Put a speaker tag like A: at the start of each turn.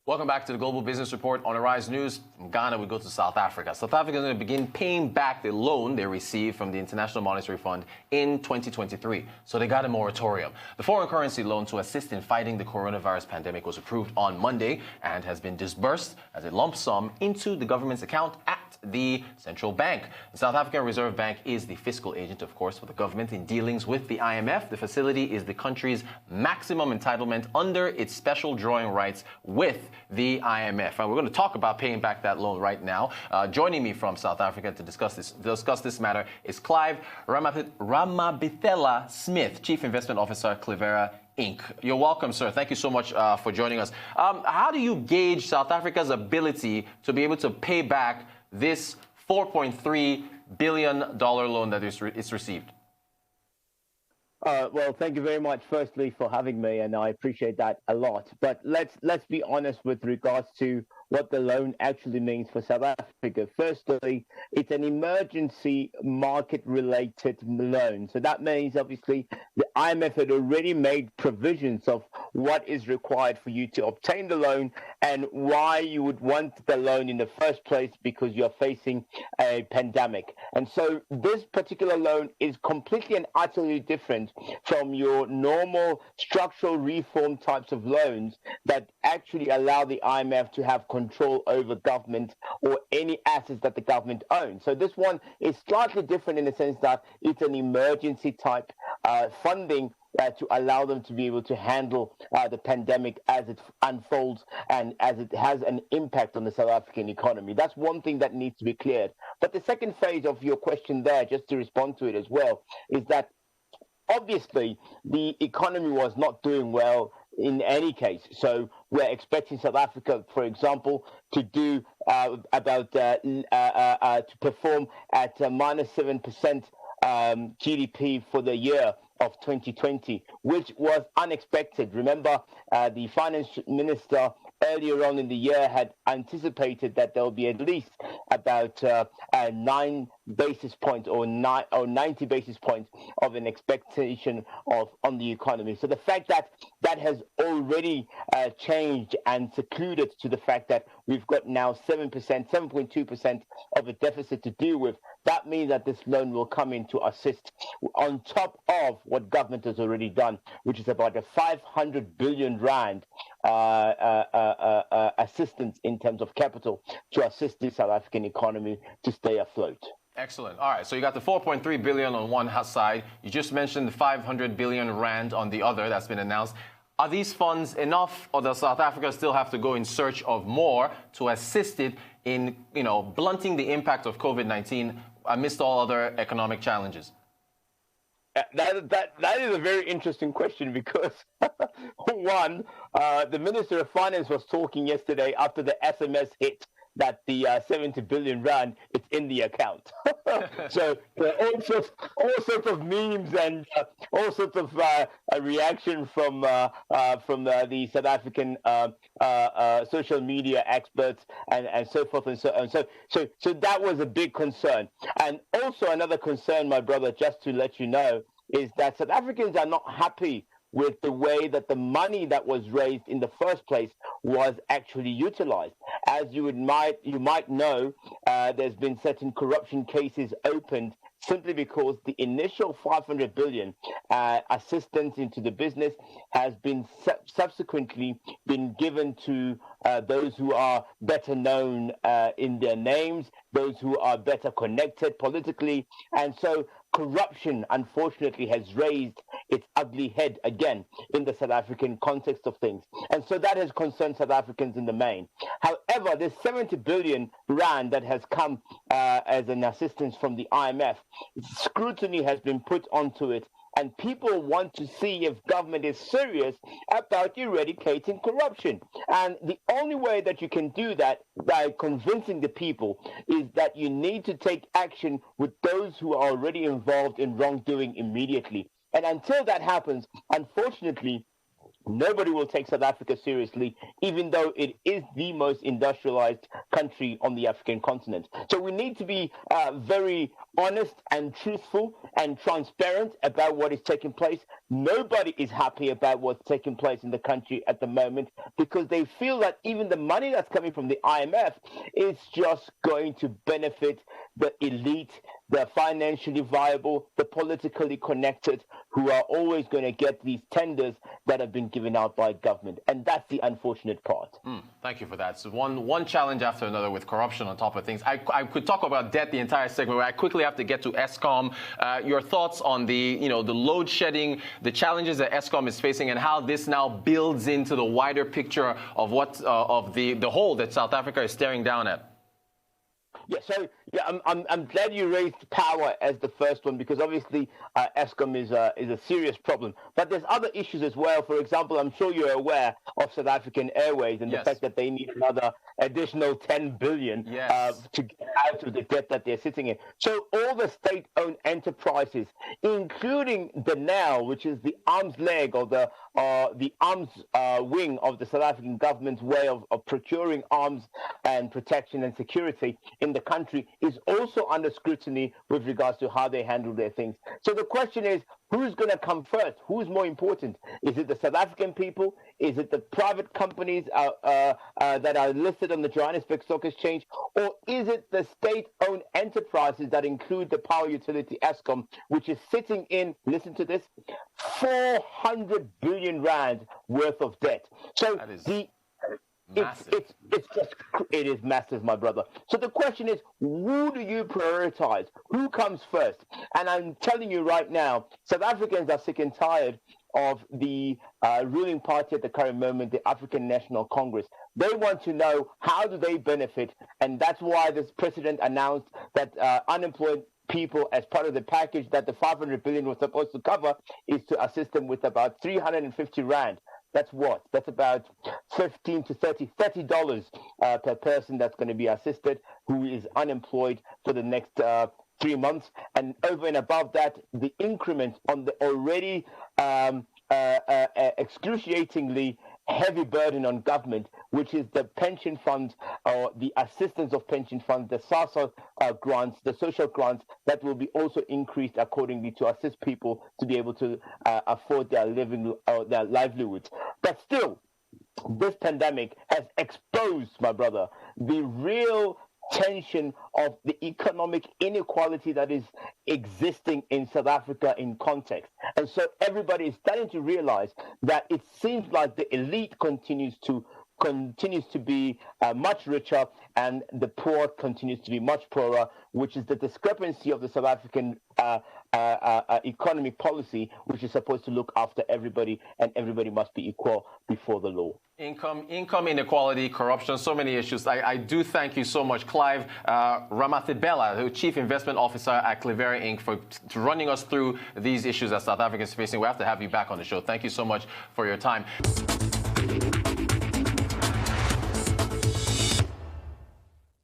A: Welcome back to the Global Business Report. On Arise News, from Ghana, we go to South Africa. South Africa is going to begin paying back the loan they received from the International Monetary Fund in 2023. So they got a moratorium. The foreign currency loan to assist in fighting the coronavirus pandemic was approved on Monday and has been disbursed as a lump sum into the government's account at the central bank. The South African Reserve Bank is the fiscal agent, of course, for the government in dealings with the IMF. The facility is the country's maximum entitlement under its special drawing rights with the IMF. And we're going to talk about paying back that loan right now. Joining me from South Africa to discuss this matter is Clive Ramathibela-Smith, Chief Investment Officer, Clivera Inc. You're welcome, sir. Thank you so much for joining us. How do you gauge South Africa's ability to be able to pay back this $4.3 billion loan that it's received?
B: Well, thank you very much, firstly, for having me, and I appreciate that a lot. But let's be honest with regards to what the loan actually means for South Africa. Firstly, it's an emergency market-related loan. So that means, obviously, the IMF had already made provisions of what is required for you to obtain the loan and why you would want the loan in the first place, because you're facing a pandemic. And so this particular loan is completely and utterly different from your normal structural reform types of loans that actually allow the IMF to have control over government or any assets that the government owns. So this one is slightly different in the sense that it's an emergency type funding to allow them to be able to handle the pandemic as it unfolds and as it has an impact on the South African economy. That's one thing that needs to be cleared. But the second phase of your question there, just to respond to it as well, is that obviously the economy was not doing well in any case. So we're expecting South Africa, for example, to do to perform at -7% GDP for the year of 2020, which was unexpected. Remember, the finance minister earlier on in the year had anticipated that there will be at least about 9 basis points or 90 basis points of an expectation on the economy. So the fact that that has already changed and secluded to the fact that we've got now 7.2% of a deficit to deal with, that means that this loan will come in to assist on top of what government has already done, which is about a 500 billion rand assistance in terms of capital to assist the South African economy to stay afloat.
A: Excellent. All right. So you got the 4.3 billion on one side. You just mentioned the 500 billion rand on the other that's been announced. Are these funds enough, or does South Africa still have to go in search of more to assist it in, blunting the impact of COVID-19 amidst all other economic challenges?
B: That is a very interesting question because, one, the Minister of Finance was talking yesterday after the SMS hit that the 70 billion rand is in the account. So all sorts of memes and all sorts of reaction from the South African social media experts and so forth and so on. So that was a big concern. And also another concern, my brother, just to let you know, is that South Africans are not happy with the way that the money that was raised in the first place was actually utilized. As you might know, there's been certain corruption cases opened simply because the initial 500 billion assistance into the business has been subsequently been given to those who are better known in their names, those who are better connected politically, and so corruption, unfortunately, has raised its ugly head again in the South African context of things. And so that has concerned South Africans in the main. However, this 70 billion rand that has come as an assistance from the IMF, scrutiny has been put onto it. And people want to see if government is serious about eradicating corruption. And the only way that you can do that by convincing the people is that you need to take action with those who are already involved in wrongdoing immediately. And until that happens, unfortunately, nobody will take South Africa seriously, even though it is the most industrialized country on the African continent. So we need to be very honest and truthful and transparent about what is taking place. Nobody is happy about what's taking place in the country at the moment because they feel that even the money that's coming from the IMF is just going to benefit the elite, the financially viable, the politically connected, who are always going to get these tenders that have been given out by government. And that's the unfortunate part.
A: Thank you for that. So one challenge after another with corruption on top of things. I could talk about debt the entire segment, but I quickly have to get to Eskom. Your thoughts on the load shedding, the challenges that Eskom is facing, and how this now builds into the wider picture of what of the hole that South Africa is staring down at.
B: Yeah, so I'm glad you raised power as the first one because obviously Eskom is a serious problem. But there's other issues as well. For example, I'm sure you're aware of South African Airways and the fact that they need another additional 10 billion to get out of the debt that they're sitting in. So all the state-owned enterprises, including the NOW, which is the arms leg or the arms wing of the South African government's way of procuring arms and protection and security in the country, is also under scrutiny with regards to how they handle their things. So the question is, who's going to come first? Who's more important? Is it the South African people? Is it the private companies that are listed on the Johannesburg Stock Exchange? Or is it the state-owned enterprises that include the power utility Eskom, which is sitting in, listen to this, 400 billion rand worth of debt? So it is massive, my brother. So the question is, who do you prioritize? Who comes first? And I'm telling you right now, South Africans are sick and tired of the ruling party at the current moment, the African National Congress. They want to know how do they benefit, and that's why this president announced that unemployed people, as part of the package that the 500 billion was supposed to cover, is to assist them with about 350 rand. That's what? That's about $15 to $30 per person that's going to be assisted who is unemployed for the next 3 months. And over and above that, the increment on the already excruciatingly heavy burden on government, which is the pension funds or the assistance of pension funds, the SASSA grants, the social grants that will be also increased accordingly to assist people to be able to afford their living, their livelihoods. But still, this pandemic has exposed, my brother, the real tension of the economic inequality that is existing in South Africa in context. And so everybody is starting to realize that it seems like the elite continues to be much richer and the poor continues to be much poorer, which is the discrepancy of the South African economic policy, which is supposed to look after everybody, and everybody must be equal before the law.
A: Income inequality, corruption, so many issues. I do thank you so much, Clive Ramathibela, the Chief Investment Officer at Clivera Inc., for running us through these issues that South Africa is facing. We have to have you back on the show. Thank you so much for your time.